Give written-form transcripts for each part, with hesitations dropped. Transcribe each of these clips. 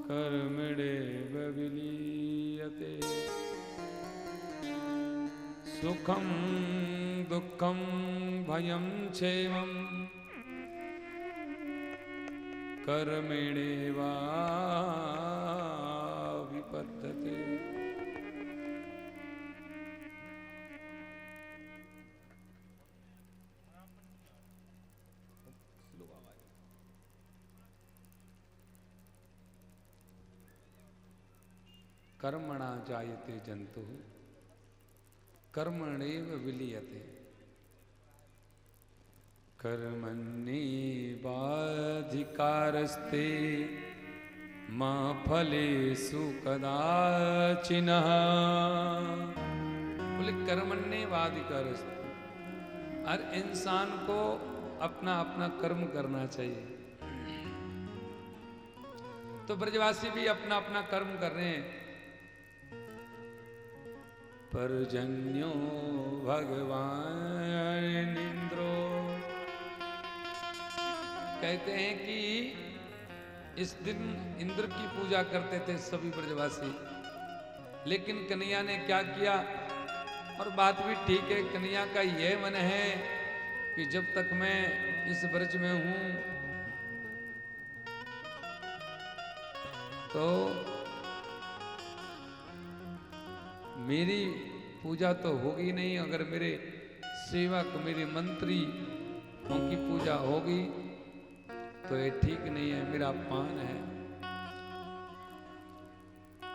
कर्मणेव विलीयते सुखं दुःखं भयं क्षेमं कर्मणेवाविपद्यते। कर्मणा जायते जंतु कर्मणेव विलीयते कर्मण्येवाधिकारस्ते मा फलेषु कदाचिन। बोले कर्मण्येवाधिकारस्ते, हर इंसान को अपना अपना कर्म करना चाहिए। तो ब्रजवासी भी अपना अपना कर्म कर रहे हैं। पर्जन्यो भगवान इंद्रो, कहते हैं कि इस दिन इंद्र की पूजा करते थे सभी ब्रजवासी, लेकिन कन्हैया ने क्या किया, और बात भी ठीक है, कन्हैया का यह मन है कि जब तक मैं इस ब्रज में हूं तो मेरी पूजा तो होगी नहीं, अगर मेरे सेवक मेरे मंत्री उनकी पूजा होगी तो ये ठीक नहीं है, मेरा अपमान है।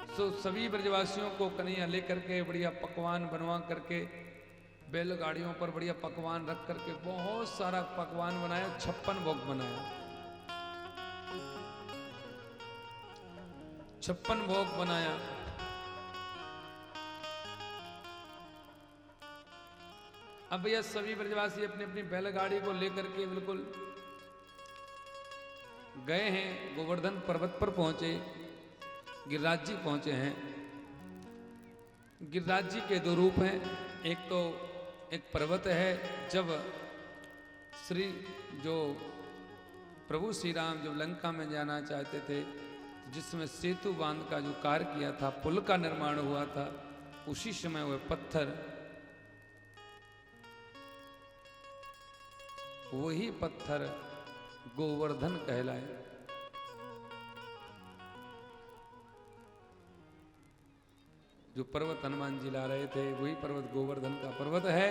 तो सभी ब्रजवासियों को कन्हैया लेकर के बढ़िया पकवान बनवा करके बैलगाड़ियों पर बढ़िया पकवान रख करके बहुत सारा पकवान बनाया, 56 भोग बनाया, 56 भोग बनाया। अब भैया सभी ब्रजवासी अपनी अपनी बैलगाड़ी को लेकर के बिल्कुल गए हैं, गोवर्धन पर्वत पर पहुंचे, गिरिराज जी पहुंचे हैं। गिरिराज जी के दो रूप हैं, एक तो एक पर्वत है, जब श्री जो प्रभु श्री राम जब लंका में जाना चाहते थे, जिसमें सेतु बांध का जो कार्य किया था, पुल का निर्माण हुआ था, उसी समय वह पत्थर, वही पत्थर गोवर्धन कहलाए। जो पर्वत हनुमान जी ला रहे थे वही पर्वत गोवर्धन का पर्वत है,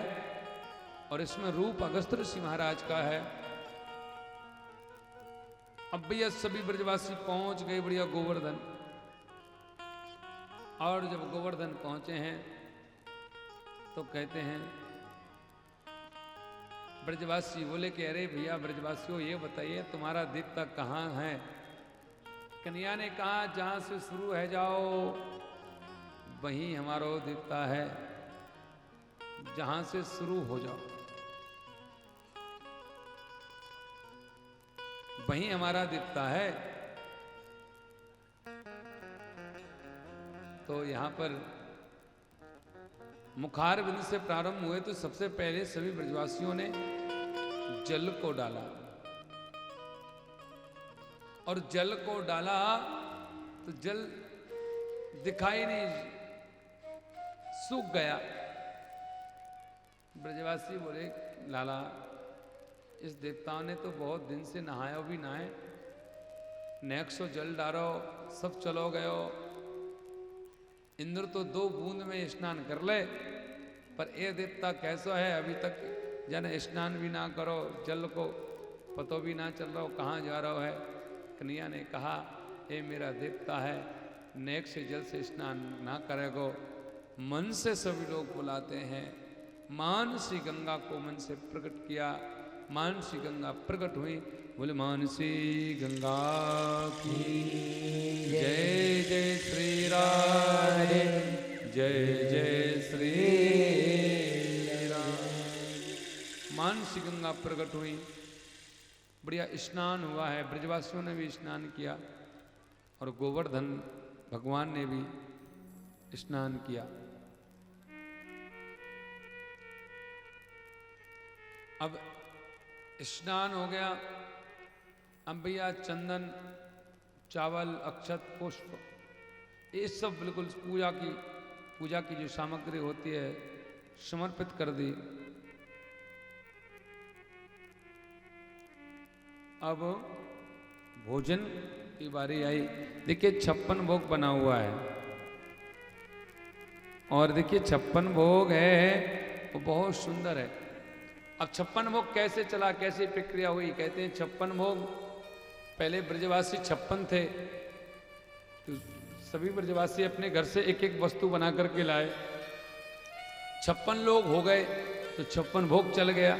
और इसमें रूप अगस्त्य ऋषि महाराज का है। अब भैया सभी ब्रजवासी पहुंच गए बढ़िया गोवर्धन, और जब गोवर्धन पहुंचे हैं तो कहते हैं ब्रजवासी बोले कि अरे भैया ब्रजवासियों ये बताइए तुम्हारा देवता कहाँ है। कन्हैया ने कहा जहां से शुरू है जाओ वहीं हमारा देवता है, जहां से शुरू हो जाओ वहीं हमारा देवता है। तो यहां पर मुखारविंद से प्रारंभ हुए तो सबसे पहले सभी ब्रजवासियों ने जल को डाला, और जल को डाला तो जल दिखाई नहीं, सूख गया। ब्रजवासी बोले लाला इस देवताओं ने तो बहुत दिन से नहाया भी ना है, नेक सो जल डालो सब चलो गयो, इंद्र तो 2 बूंद में स्नान कर ले, पर ये देवता कैसा है अभी तक जन स्नान भी ना करो, जल को पतो भी ना चल रहा हो कहाँ जा रहा है। कन्हैया ने कहा ये मेरा देवता है, नेक से जल से स्नान ना करेगो, मन से सभी लोग बुलाते हैं। मानसी गंगा को मन से प्रकट किया, मानसी गंगा प्रकट हुई। बोले मानसी गंगा की जय, जय श्री राधे, जय जय श्री राम। मानसी गंगा प्रकट हुई, बढ़िया स्नान हुआ है, ब्रजवासियों ने भी स्नान किया और गोवर्धन भगवान ने भी स्नान किया। अब स्नान हो गया, अब भैया चंदन चावल, अक्षत, पुष्प, ये सब बिल्कुल पूजा की जो सामग्री होती है समर्पित कर दी। अब भोजन की बारी आई। देखिए 56 भोग बना हुआ है और देखिए 56 भोग है वो बहुत सुंदर है। अब 56 भोग कैसे चला, कैसे प्रक्रिया हुई? कहते हैं 56 भोग, पहले ब्रजवासी 56 थे तो सभी ब्रजवासी अपने घर से एक एक वस्तु बना करके लाए। 56 लोग हो गए तो 56 भोग चल गया।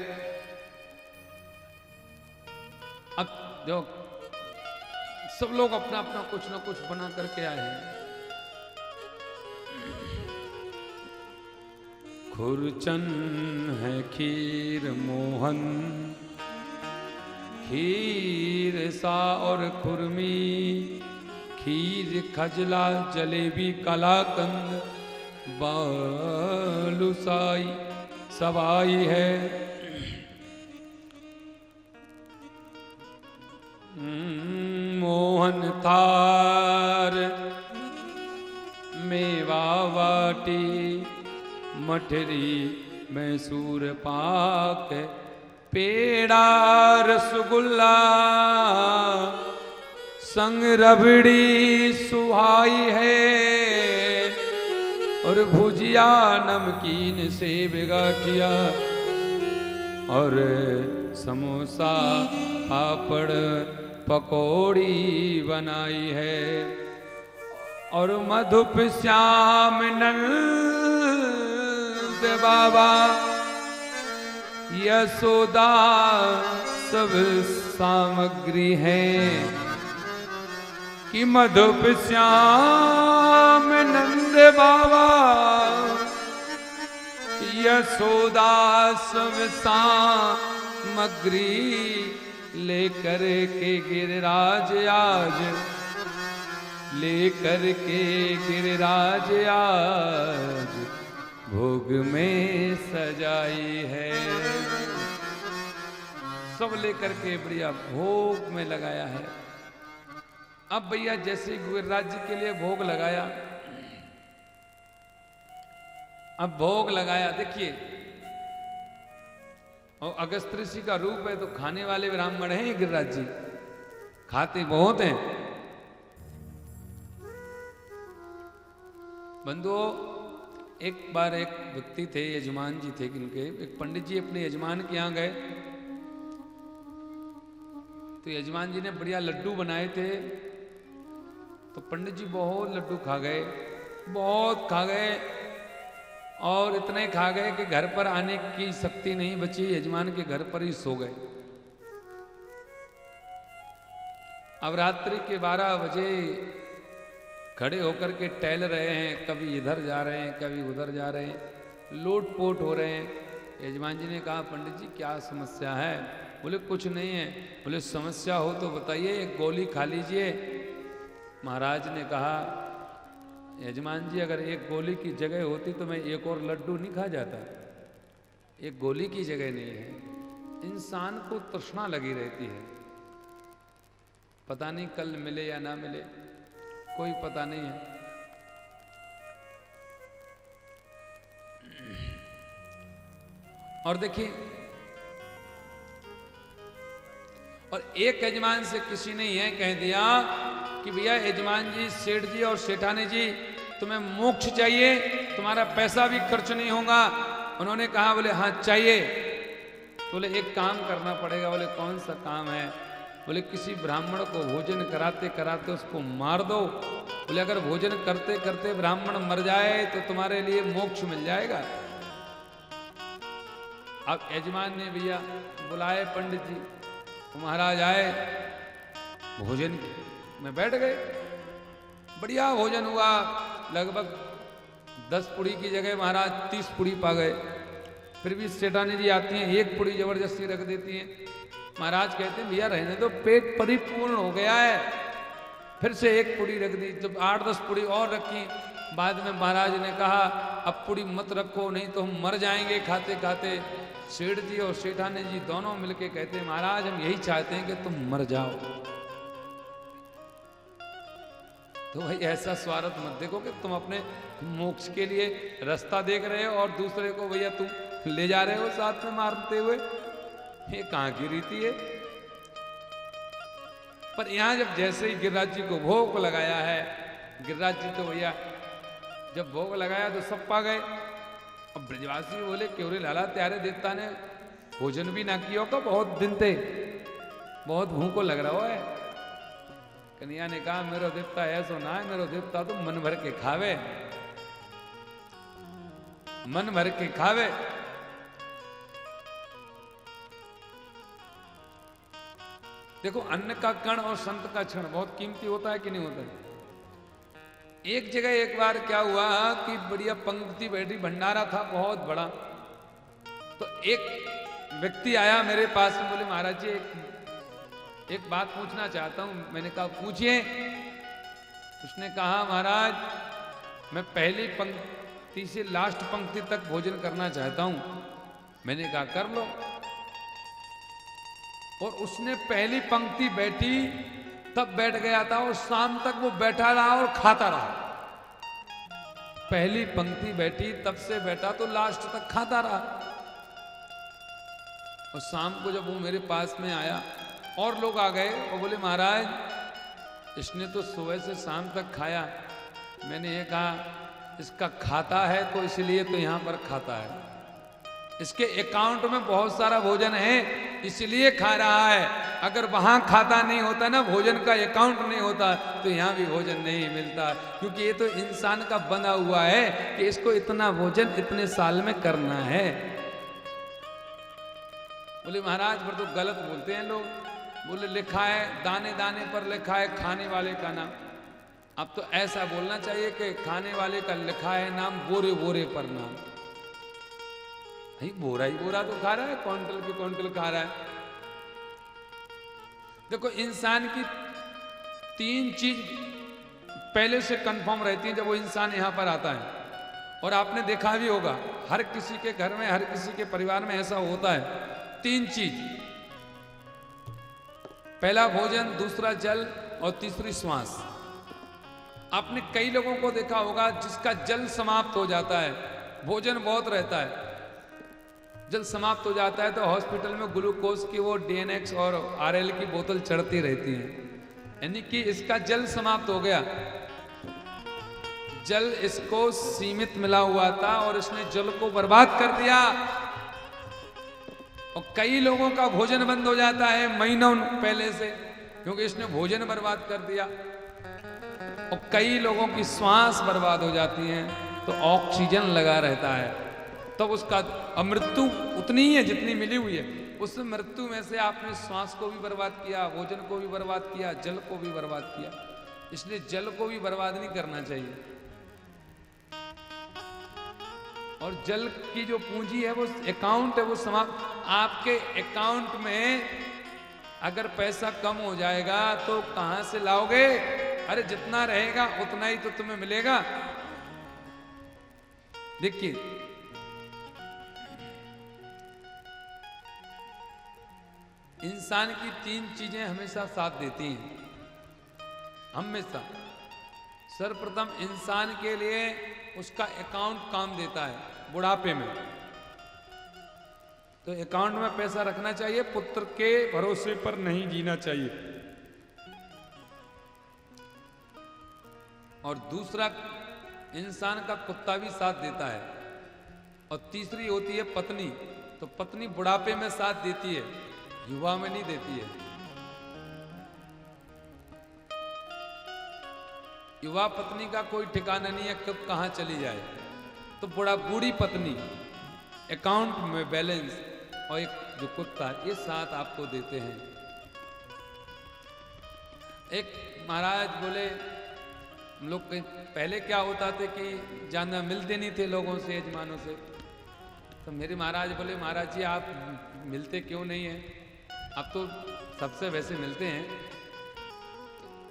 अब जो सब लोग अपना अपना कुछ ना कुछ बना करके आए हैं। खुरचन है खीर मोहन, खीर सा और खुरमी, खीर खजला जलेबी कलाकंद, बालूसाई सवाई है। मोहन थार मेवा वाटी, मठरी मैसूर पाक, पेड़ा रसगुल्ला, संग रबड़ी सुहाई है, और भुजिया नमकीन सेब गाठिया, और समोसा पापड़ पकौड़ी बनाई है, और मधुप श्याम नंद बाबा यशोदा सब सामग्री है, कि मधुप श्याम नंद बाबा यशोदा सब सामग्री लेकर के गिरिराज आज, लेकर के गिरिराज आज भोग में सजाई है। सब लेकर के बढ़िया भोग में लगाया है। अब भैया जैसे गिरिराज जी के लिए भोग लगाया, अब भोग लगाया, देखिए और अगस्त ऋषि का रूप है तो खाने वाले ब्राह्मण हैं गिरिराज जी, खाते बहुत हैं। बंधुओं, एक बार एक व्यक्ति थे, यजमान जी थे इनके, एक पंडित जी अपने यजमान के यहाँ गए तो यजमान जी ने बढ़िया लड्डू बनाए थे, तो पंडित जी बहुत लड्डू खा गए, बहुत खा गए, और इतने खा गए कि घर पर आने की शक्ति नहीं बची, यजमान के घर पर ही सो गए। अब रात्रि के 12 बजे खड़े होकर के टहल रहे हैं, कभी इधर जा रहे हैं कभी उधर जा रहे हैं, लोटपोट हो रहे हैं। यजमान जी ने कहा पंडित जी क्या समस्या है? बोले कुछ नहीं है। बोले समस्या हो तो बताइए, एक गोली खा लीजिए। महाराज ने कहा यजमान जी अगर एक गोली की जगह होती तो मैं एक और लड्डू नहीं खा जाता, एक गोली की जगह नहीं है। इंसान को तृष्णा लगी रहती है, पता नहीं कल मिले या ना मिले, कोई पता नहीं है। और देखिए, और एक यजमान से किसी ने यह कह दिया कि भैया यजमान जी, सेठ जी और सेठानी जी, तुम्हें मोक्ष चाहिए, तुम्हारा पैसा भी खर्च नहीं होगा। उन्होंने कहा, बोले हाँ चाहिए। बोले एक काम करना पड़ेगा। बोले कौन सा काम है? बोले किसी ब्राह्मण को भोजन कराते कराते उसको मार दो। बोले अगर भोजन करते करते ब्राह्मण मर जाए तो तुम्हारे लिए मोक्ष मिल जाएगा। अब यजमान ने भैया बुलाए पंडित जी, तो महाराज आए, भोजन में बैठ गए, बढ़िया भोजन हुआ। लगभग 10 पुड़ी की जगह महाराज 30 पुड़ी पा गए। फिर भी सेठानी जी आती हैं, एक पुड़ी जबरदस्ती रख देती हैं। महाराज कहते हैं भैया रहने दो, पेट परिपूर्ण हो गया है। फिर से एक पुड़ी रख दी, जब 8-10 पुड़ी और रखी। बाद में महाराज ने कहा अब पुड़ी मत रखो, नहीं तो हम मर जाएंगे खाते खाते। सेठ जी और सेठानी जी दोनों मिलके कहते हैं महाराज हम यही चाहते हैं कि तुम मर जाओ। तो भाई ऐसा स्वार्थ मत देखो कि तुम अपने मोक्ष के लिए रास्ता देख रहे हो और दूसरे को भैया तुम ले जा रहे हो साथ में मारते हुए। ये कहां की रीति है। पर यहां जब जैसे ही गिरिराज जी को भोग लगाया है, गिरिराज जी तो भैया जब भोग लगाया तो सब पा गए। अब ब्रजवासी बोले क्यों रे लाला, त्यारे देवता ने भोजन भी ना किया होगा, बहुत दिन थे, बहुत भूखो लग रहा है। कन्हैया ने कहा मेरो देवता ऐसो ना है, मेरो देवता तो मन भर के खावे, मन भर के खावे। देखो अन्न का कण और संत का क्षण बहुत कीमती होता है कि नहीं होता है। एक जगह एक बार क्या हुआ कि बढ़िया पंक्ति बैठी, भंडारा था बहुत बड़ा। तो एक व्यक्ति आया मेरे पास में, बोले महाराज जी एक बात पूछना चाहता हूं। मैंने कहा पूछिए। उसने कहा महाराज मैं पहली पंक्ति से लास्ट पंक्ति तक भोजन करना चाहता हूं। मैंने कहा कर लो। और उसने पहली पंक्ति बैठी तब बैठ गया था और शाम तक वो बैठा रहा और खाता रहा। पहली पंक्ति बैठी तब से बैठा तो लास्ट तक खाता रहा। और शाम को जब वो मेरे पास में आया और लोग आ गए और बोले महाराज इसने तो सुबह से शाम तक खाया। मैंने ये कहा इसका खाता है तो इसलिए तो यहां पर खाता है, इसके अकाउंट में बहुत सारा भोजन है इसलिए खा रहा है। अगर वहां खाता नहीं होता ना, भोजन का अकाउंट नहीं होता तो यहां भी भोजन नहीं मिलता। क्योंकि ये तो इंसान का बना हुआ है कि इसको इतना भोजन इतने साल में करना है। बोले महाराज पर तो गलत बोलते हैं लोग। बोले लिखा है दाने दाने पर लिखा है खाने वाले का नाम। अब तो ऐसा बोलना चाहिए कि खाने वाले का लिखा है नाम, बोरे बोरे पर नाम। बोरा ही बोरा तो खा रहा है, क्विंटल की क्विंटल खा रहा है। देखो इंसान की तीन चीज पहले से कंफर्म रहती है जब वो इंसान यहां पर आता है। और आपने देखा भी होगा हर किसी के घर में, हर किसी के परिवार में ऐसा होता है। तीन चीज, पहला भोजन, दूसरा जल और तीसरी श्वास। आपने कई लोगों को देखा होगा जिसका जल समाप्त हो जाता है, भोजन बहुत रहता है, जल समाप्त हो जाता है तो हॉस्पिटल में ग्लूकोज की वो डीएनएक्स और आरएल की बोतल चढ़ती रहती है। यानी कि इसका जल समाप्त हो गया। जल इसको सीमित मिला हुआ था और इसने जल को बर्बाद कर दिया। और कई लोगों का भोजन बंद हो जाता है महीनों पहले से, क्योंकि इसने भोजन बर्बाद कर दिया। और कई लोगों की श्वास बर्बाद हो जाती है तो ऑक्सीजन लगा रहता है, तब उसका मृत्यु उतनी ही है जितनी मिली हुई है। उस मृत्यु में से आपने श्वास को भी बर्बाद किया, भोजन को भी बर्बाद किया, जल को भी बर्बाद किया। इसलिए जल को भी बर्बाद नहीं करना चाहिए। और जल की जो पूंजी है वो अकाउंट है, वो समाप्त। आपके अकाउंट में अगर पैसा कम हो जाएगा तो कहां से लाओगे? अरे जितना रहेगा उतना ही तो तुम्हें मिलेगा। देखिए इंसान की तीन चीजें हमेशा साथ देती हैं, हमेशा। सर्वप्रथम इंसान के लिए उसका अकाउंट काम देता है बुढ़ापे में, तो अकाउंट में पैसा रखना चाहिए। पुत्र के भरोसे पर नहीं जीना चाहिए। और दूसरा, इंसान का कुत्ता भी साथ देता है। और तीसरी होती है पत्नी, तो पत्नी बुढ़ापे में साथ देती है, युवा में नहीं देती है। युवा पत्नी का कोई ठिकाना नहीं है कब कहां चली जाए। तो बूढ़ी पत्नी, अकाउंट में बैलेंस और एक जो कुत्ता, ये साथ आपको देते हैं। एक महाराज बोले हम लोग पहले क्या होता थे कि ज्यादा मिलते नहीं थे लोगों से, यजमानों से। तो मेरे महाराज बोले महाराज जी आप मिलते क्यों नहीं हैं? अब तो सबसे वैसे मिलते हैं।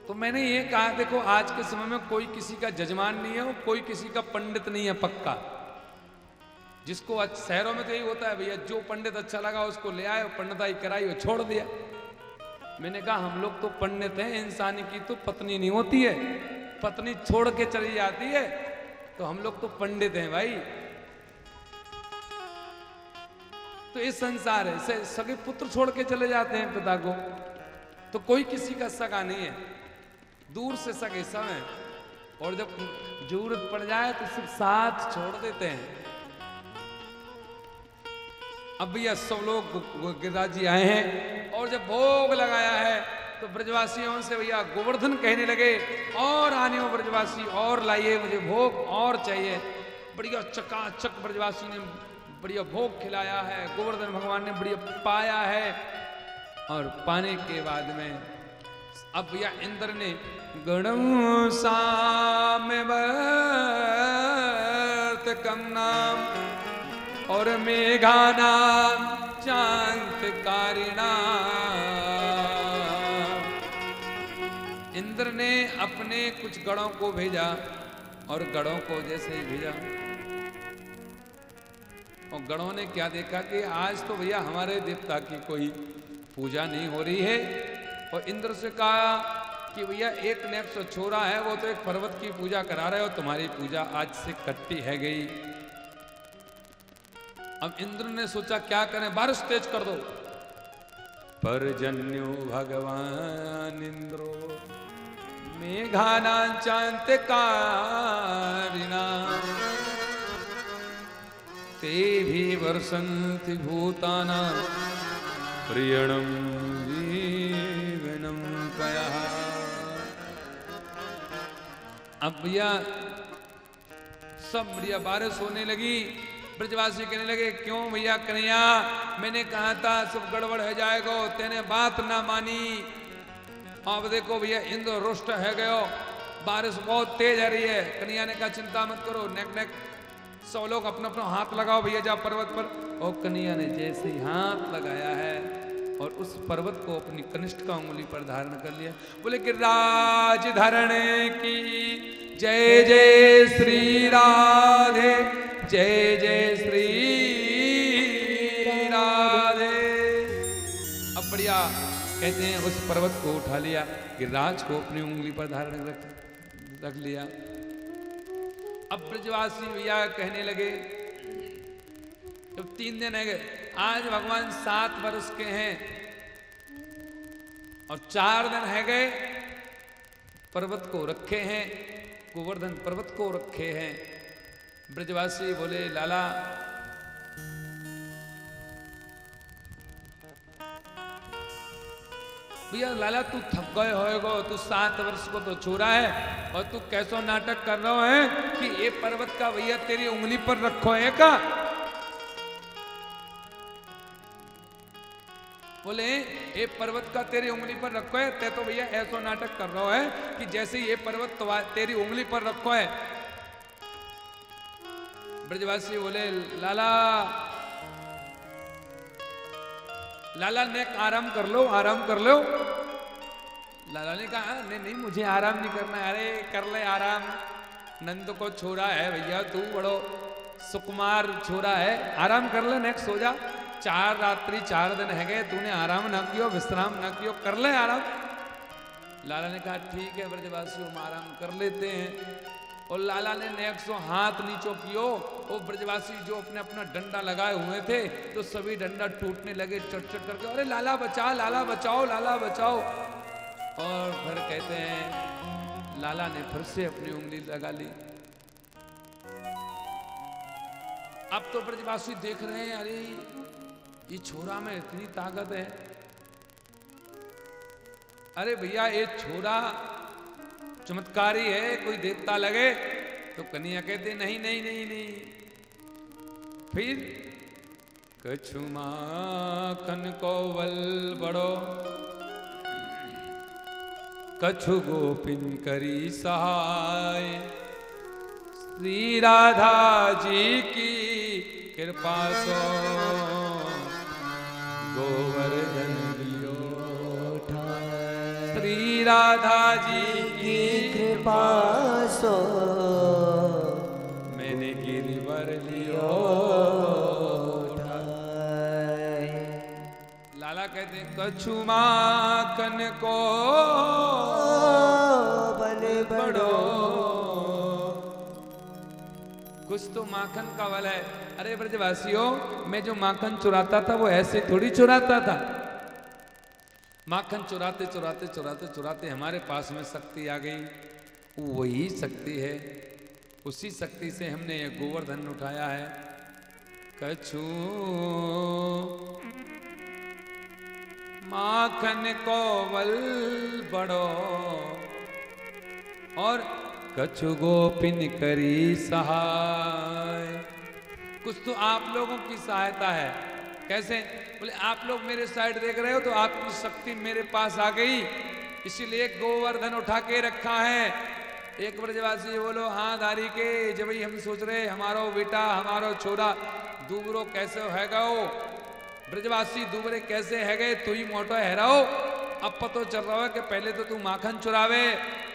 तो मैंने ये कहा देखो आज के समय में कोई किसी का जजमान नहीं है और कोई किसी का पंडित नहीं है पक्का। जिसको शहरों में तो यही होता है भैया, जो पंडित अच्छा लगा उसको ले आए, पंडिताई कराई और छोड़ दिया। मैंने कहा हम लोग तो पंडित हैं, इंसान की तो पत्नी नहीं होती है। पत्नी छोड़ के चली जाती है तो हम लोग तो पंडित हैं भाई। तो ये संसार है, सगे पुत्र छोड़ के चले जाते हैं पिता को, तो कोई किसी का सगा नहीं है, दूर से सगे सब हैं। और जब जरूरत पड़ जाए तो सिर्फ साथ छोड़ देते हैं। अब भैया सब लोग गिरिराज जी आए हैं और जब भोग लगाया है तो ब्रजवासियों से भैया गोवर्धन कहने लगे, और आने हो ब्रजवासी, और लाइए, मुझे भोग और चाहिए। बढ़िया चकाचक ब्रजवासी ने बढ़िया भोग खिलाया है, गोवर्धन भगवान ने बढ़िया पाया है। और पाने के बाद में अब भैया इंद्र ने गणों साम कम नाम और मेघाना चांतकारिणा, इंद्र ने अपने कुछ गणों को भेजा और गणों को जैसे ही भेजा और गणों ने क्या देखा कि आज तो भैया हमारे देवता की कोई पूजा नहीं हो रही है। और इंद्र से कहा कि भैया एक नेक्स्ट छोरा है, वो तो एक पर्वत की पूजा करा रहे हो, तुम्हारी पूजा आज से कट्टी है गई। अब इंद्र ने सोचा क्या करें, बारिश तेज कर दो। परजन्यो भगवान इंद्रो मेघानां चांतकारिणा ते भी वर्षन्ति भूतानां प्रियणं जीवनं पयः। अब भैया सब बढ़िया बारिश होने लगी। ब्रजवासी कहने लगे, क्यों भैया कन्हैया, मैंने कहा था सब गड़बड़ हो जाएगा, तेने बात ना मानी। अब देखो भैया इंद्र रुष्ट है गयो, बारिश बहुत तेज आ रही है। कन्हैया ने कहा चिंता मत करो, नेक नेक सब लोग अपना अपना हाथ लगाओ भैया जा पर्वत पर। और कन्हैया ने जैसे ही हाथ लगाया है और उस पर्वत को अपनी कनिष्ठ का उंगली पर धारण कर लिया। बोले गिरिराज धरणे की जय जय श्री राधे, जय जय श्री राधे। अब बढ़िया कहते हैं उस पर्वत को उठा लिया, गिरिराज को अपनी उंगली पर धारण रख लिया। अब ब्रजवासी भैया कहने लगे, जब 3 दिन है गए, आज भगवान 7 वर्ष के हैं और 4 दिन है गए पर्वत को रखे हैं, गोवर्धन पर्वत को रखे हैं। ब्रजवासी बोले लाला भैया, लाला तू थक गए होएगो, तू 7 वर्ष को तो छोरा है और तू कैसो नाटक कर रहा है कि ये पर्वत का भैया तेरी उंगली पर रखो है का। बोले ये पर्वत का तेरी उंगली पर रखो है, ते तो भैया ऐसो नाटक कर रहा है कि जैसे ये पर्वत तेरी उंगली पर रखो है। ब्रजवासी बोले लाला लाला ने आराम कर लो, आराम कर लो। लाला ने कहा नहीं नहीं मुझे आराम नहीं करना। अरे कर ले आराम, नंद को छोरा है भैया, तू बड़ो सुकुमार छोरा है, आराम कर ले, नेक्स्ट सो जा। 4 रात्रि 4 दिन है गए, तूने आराम ना कियो, विश्राम ना कियो, कर ले आराम। लाला ने कहा ठीक है ब्रजवासी, हम आराम कर लेते हैं। और लाला ने नेक सो हाथ नीचो कियो, वो ब्रजवासी जो अपने अपना डंडा लगाए हुए थे तो सभी डंडा टूटने लगे चट चट करके। अरे लाला बचा, लाला बचाओ, लाला बचाओ। और फिर कहते हैं लाला ने फिर से अपनी उंगली लगा ली। अब तो ब्रजवासी देख रहे हैं, अरे ये छोरा में इतनी ताकत है। अरे भैया ये छोरा चमत्कारी है, कोई देवता लगे। तो कन्हैया कहते नहीं नहीं नहीं नहीं। फिर कछु माखन को वल बड़ो, कछु गोपिन करी सहाय, श्री राधा जी की कृपा सो गोवर्धन लियो ठाय। श्री राधा जी की कृपा सो मैंने गिरिवर लियो ठाय। लाला कहते कछु माखन को बल बड़ो, कुछ तो माखन का बल है। अरे ब्रजवासियों, मैं जो माखन चुराता था वो ऐसे थोड़ी चुराता था। माखन चुराते चुराते चुराते चुराते हमारे पास में शक्ति आ गई। वही शक्ति है, उसी शक्ति से हमने ये गोवर्धन उठाया है। कछु माखन को बल बड़ो और कछु गोपिन करी सहाय। कुछ तो आप लोगों की सहायता है। कैसे? बोले आप लोग मेरे साइड देख रहे हो तो आपकी शक्ति मेरे पास आ गई, इसीलिए गोवर्धन उठा के रखा है। एक ब्रजवासी बोलो हाँ धारी के, जब हम सोच रहे हमारो बेटा हमारो छोरा दूबरो कैसे है गो। ब्रजवासी दूबरे कैसे है गए, तू ही मोटो है रहो। अब पता चल रहा है कि पहले तो तू माखन चुरावे,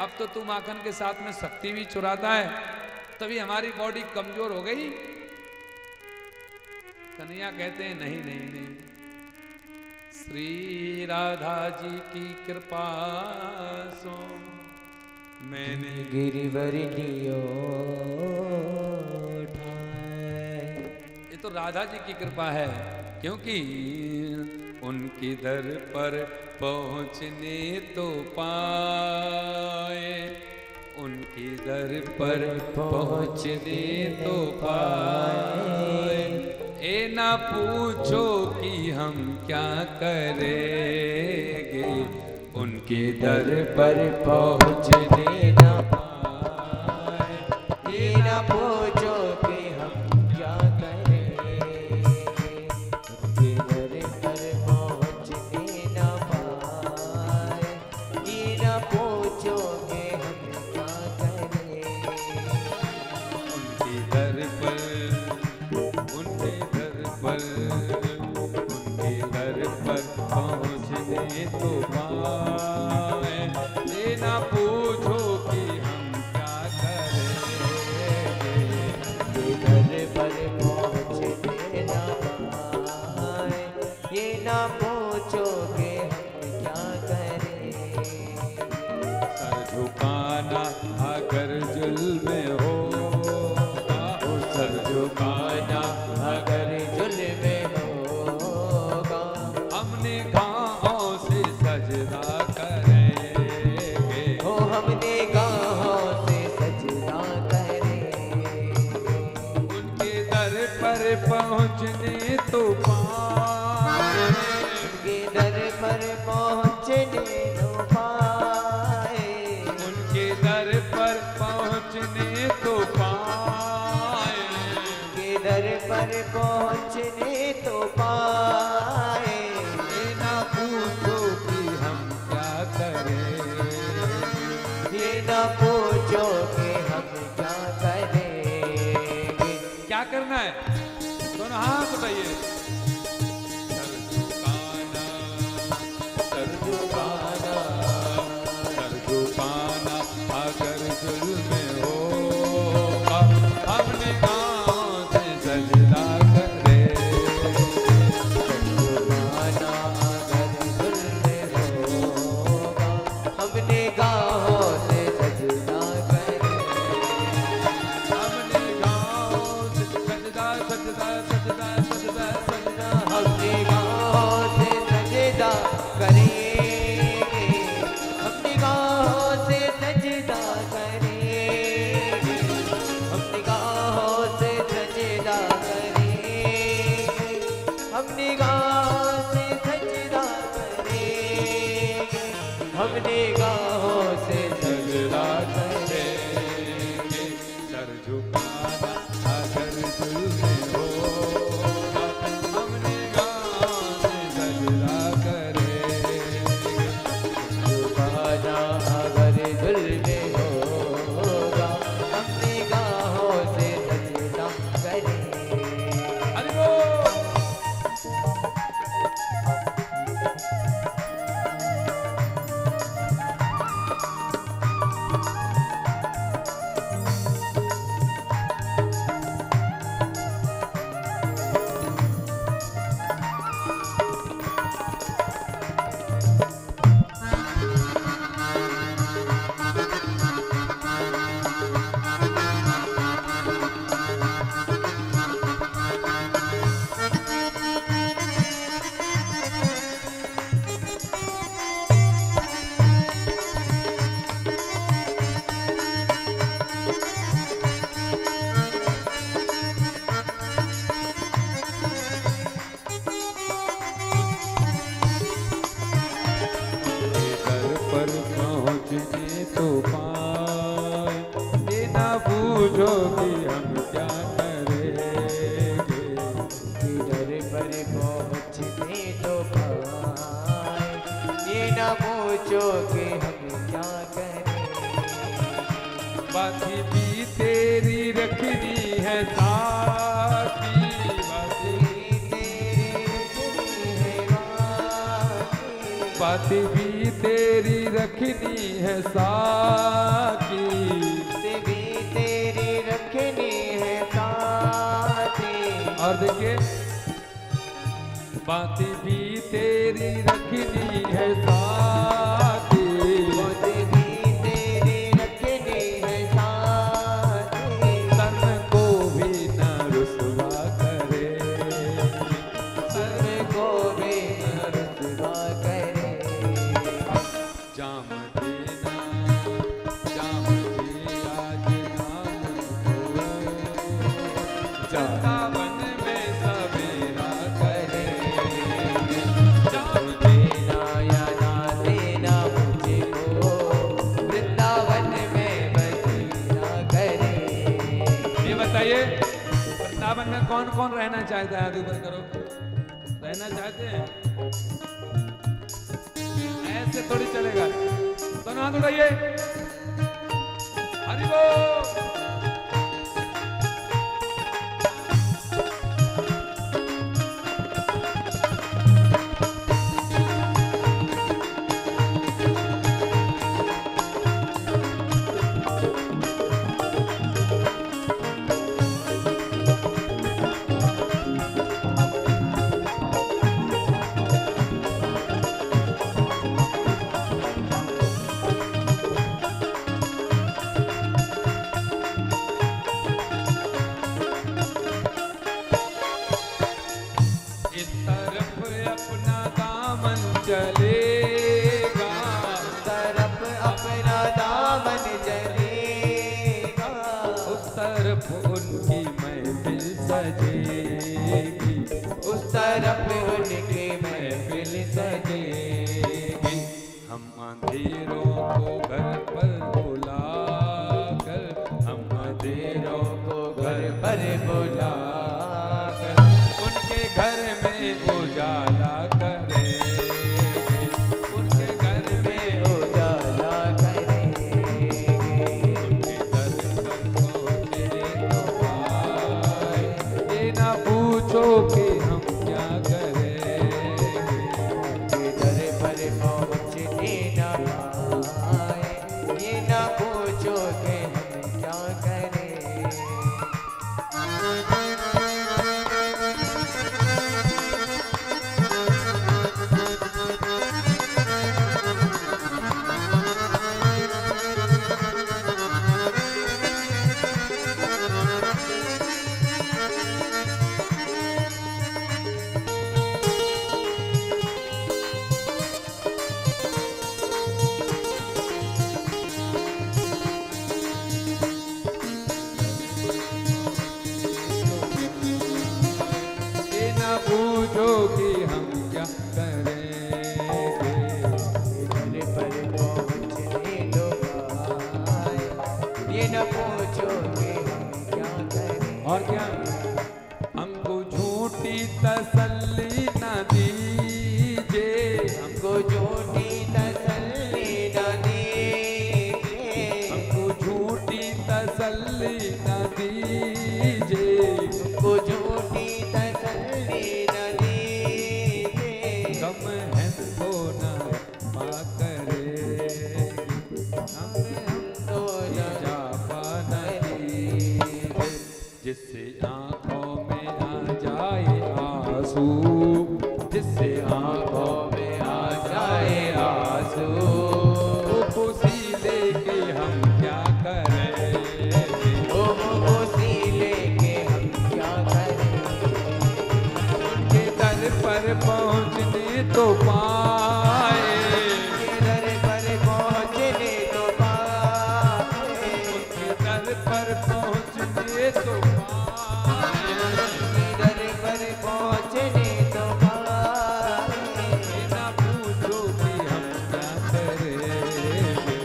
अब तो तू माखन के साथ में शक्ति भी चुराता है, तभी हमारी बॉडी कमजोर हो गई। कन्हैया कहते हैं नहीं नहीं नहीं, श्री राधा जी की कृपा सो मैंने गिरिवर लियो। ये तो राधा जी की कृपा है, क्योंकि उनकी दर पर पहुँचने तो पाए, उनकी दर पर पहुँचने तो पाए। ए ना पूछो कि हम क्या करेंगे, उनके दर पर पहुँचने ना पाए। ये ना पूछो कि हम क्या करेंगे, उनके दर पर पहुँचने ना पाए। ये ना पूछो कि हम क्या करेंगे, उनके दर पर, उनके दर पर, उनके दर पर पहुँचने तो पाए। ये ना पूछो कि हम क्या करेंगे, ये दर पर पहुँचने ना पाए। ये ना पूछो कि हम क्या करें। सर झुकाना अगर जुल्म होगा, सर झुकाना अगर जुल्म होगा, हमने घावों से सजदा करेंगे। हो हमने गाहों से सजदा करेंगे। उनके दर पर पहुँचने तो पाए, उनके दर पर पहुँचने तो पाए। उनके दर पर पहुँचने तो पाए। उनके दर पर पहुँचने तो पाए। ये ना पूछो कि हम क्या करें, ये ना पूछो कि हम क्या करेंगे। क्या करना है, दोनों हाथ उठाइए। सर झुकाना, सर झुकाना, सर झुकाना अगर जुल्म होगा, हमने गाँव से सजदा करें। जुर्माना अगर जुल्म होगा, हमने गाहों से सजदा करेंगे। हमने गाँव से सजदा सजदा सजदा सजदा पूछो कि हम क्या करेंगे। किधर पर पहुँचने तो पाए, ये ना पूछो कि हम क्या करें। बाकी भी तेरी रखनी है साथी, बात भी तेरी रखनी है साथी, भी तेरी रखनी है साथी। और देखिए बात भी तेरी रखनी है साथी, बात भी तेरी रखनी है साथी। तन को भी न रुसवा करे, तन को भी न रुसवा करे। जाम देना जाम दे आज नाम को, वृंदावन में सवेरा करे। जाम देना या ना देना मुझको, वृंदावन में बसेरा करे। ये बताइए वृंदावन में कौन कौन रहना चाहता है? हाथ ऊपर करो। रहना चाहते हैं? ऐसे थोड़ी चलेगा। तो हाथ उठाइए। हरि बोल। इस तरफ अपना दामन चलेगा, तरफ अपना दामन चलेगा। उस तरफ उनकी महफिल सजेगी, उस तरफ उनकी महफिल सजेगी। हम अंधेरों को घर पर बुलाकर, हम अंधेरों को घर पर बुलाकर उनके घर में उजाला करेंगे, उनके घर में उजाला करेंगे। उनके दर पर पहुँचे तो पाए, ये ना पूछो कि हम क्या करेंगे। दर पर पहुँचने न पाए, ये ना पूछो कि हम क्या करें। ये ना पूछो कि हम क्या करेंगे। दर पर पहुँचने तो पाए, ये न पूछो कि हम क्या करें। और क्या हमको झूठी तसल्ली न दीजिए, हमको झूठी तसल्ली न दीजिए। हमको झूठी तसल्ली न दीजिए। हमको झूठी तसल्ली न दीजिए। गम है तो न पा करेगी, हम तो न जा पाएंगे। जिससे आंखों में आ जाए आंसू, जिससे आंखों में आ जाए आंसू, खुशी लेके हम क्या करेंगे। ओ खुशी लेके हम क्या करें। उनके दर पर पहुँचने तो पाए, दर पर पहुँचने तो पाए। उनके दर पर पहुँचने तो पाए। दर पर पहुँचने तो पाए। ये ना पूछो कि हम क्या करेंगे।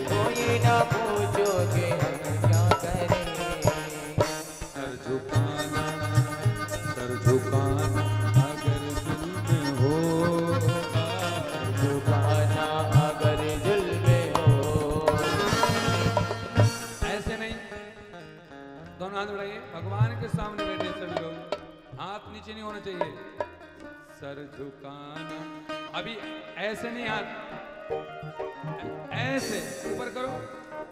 कोई ना पूछो कि हम क्या करें। हाथ उठाइए, भगवान के सामने बैठे सभी लोग, हाथ नीचे नहीं होना चाहिए, सर झुकाना, अभी ऐसे नहीं, हाथ ऐसे ऊपर करो,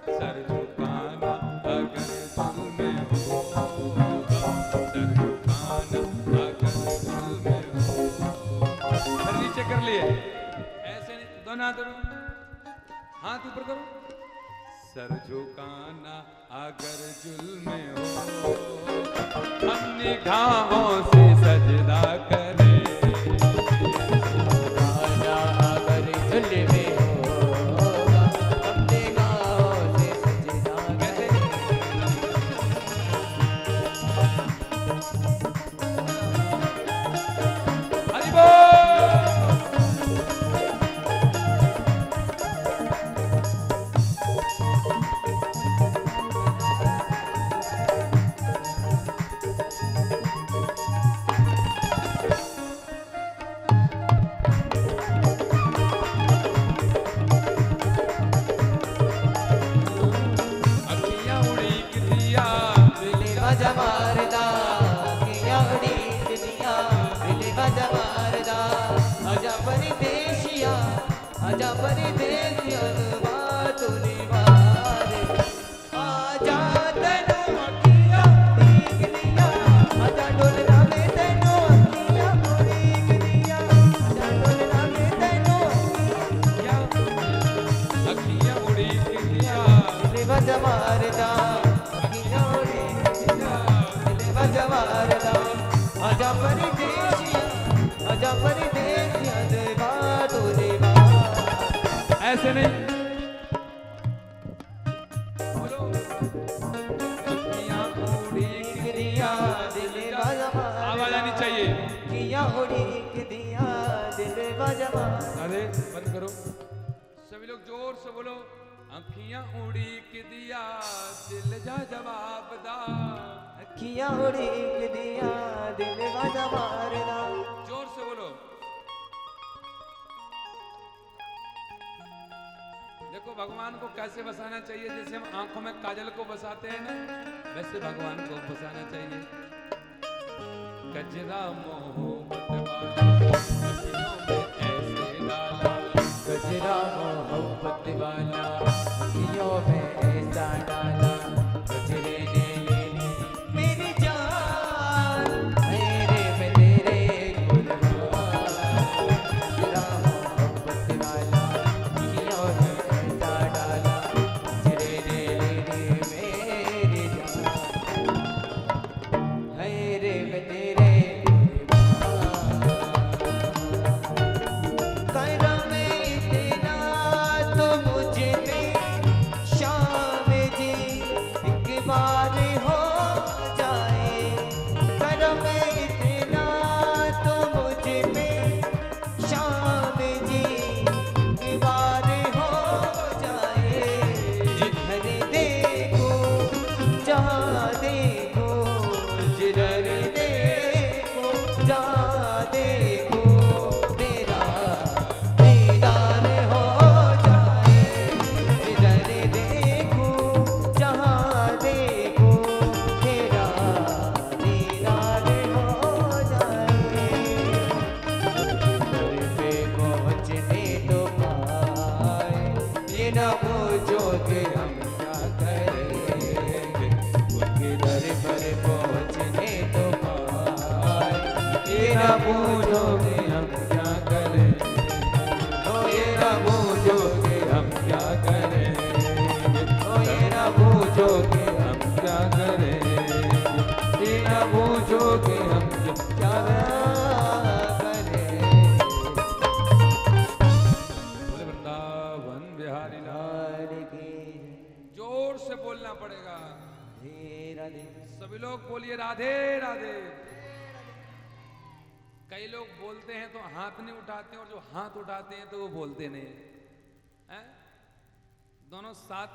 सर झुकाना अगर दिल में होगा, सर झुकाना अगर दिल में होगा, सर नीचे कर लिए, ऐसे नहीं, दोनों हाथ ऊपर करो, सर झुकाना अगर जुल्म हो, हम निगाहों से सजदा करें, झुकाना अगर जुल्म होगा, हम निगाहों से सजदा करें। हरि बोल। अखियाँ उड़ी की दिया, दिल बाजा मारदा, अखियाँ उड़ी की दिया, दिल बाजा मारदा, आजा परदेसिया, आजा परदेसिया, बात निवार, आजा तैनू अखियाँ उड़ी की दिया, आजा डोलना में तैनू अखियाँ उड़ी की दिया, आजा डोलना में तैनू अखियाँ उड़ी की दिया, दिल बाजा मारदा, अखियाँ उड़ी की दिया, दिल बाजा मारदा, आजा परदेसिया, आजा परदेसिया, बात निवार। ऐसे नहीं, बोलो, अखियाँ उड़ी की दिया, दिल बाजा मारदा, आवाज आनी चाहिए, अखियाँ उड़ी की दिया, दिल बाजा मारदा। अरे बंद करो, सभी लोग जोर से बोलो, अखियाँ उड़ी की दिया, दिल जा जवाब दा, अखियाँ उड़ी की दिया, दिल बाजा मारदा। जोर से बोलो। देखो भगवान को कैसे बसाना चाहिए, जैसे हम आंखों में काजल को बसाते हैं ना, वैसे भगवान को बसाना चाहिए। गजरा मोहब्बत वाला अखियों में ऐसे डाला, गजरा मोहब्बत वाला अखियों में ऐसा डाला, गजरे ने ले ली मेरी जान, मेरे में तेरे कुर्बान, गजरा मोहब्बत वाला अखियों में ऐसा डाला, गजरे ने ले ली मेरी जान, मेरे में तेरे करम इतना तो मुझ पे शाम जी एक बार हो जाए, करम इतना तो मुझ पे शाम जी एक बार हो जाए, जिधर देखो जहाँ देखो, जिधर देखो जहाँ देखो, तेरा दीदार हो जाए, जिधर देखो जहाँ देखो, तेरा दीदार हो जाए, दर पे पहुँचने तो पाए, ये न पूछो कि हम क्या करेंगे, उनके दर पर पहुँचने तो पाए, ये न पूछो कि हम क्या करें, ओ ये न पूछो कि हम क्या करें, ओ ये न पूछो कि हम क्या करें, ये न पूछो कि हम क्या करें। बोले वृंदावन बिहारी लाल। लाल की जोर से बोलना पड़ेगा, जय राधे। सभी लोग बोलिए राधे राधे। कई लोग बोलते हैं तो हाथ नहीं उठाते, और जो हाथ उठाते हैं तो वो बोलते नहीं हैं। दोनों साथ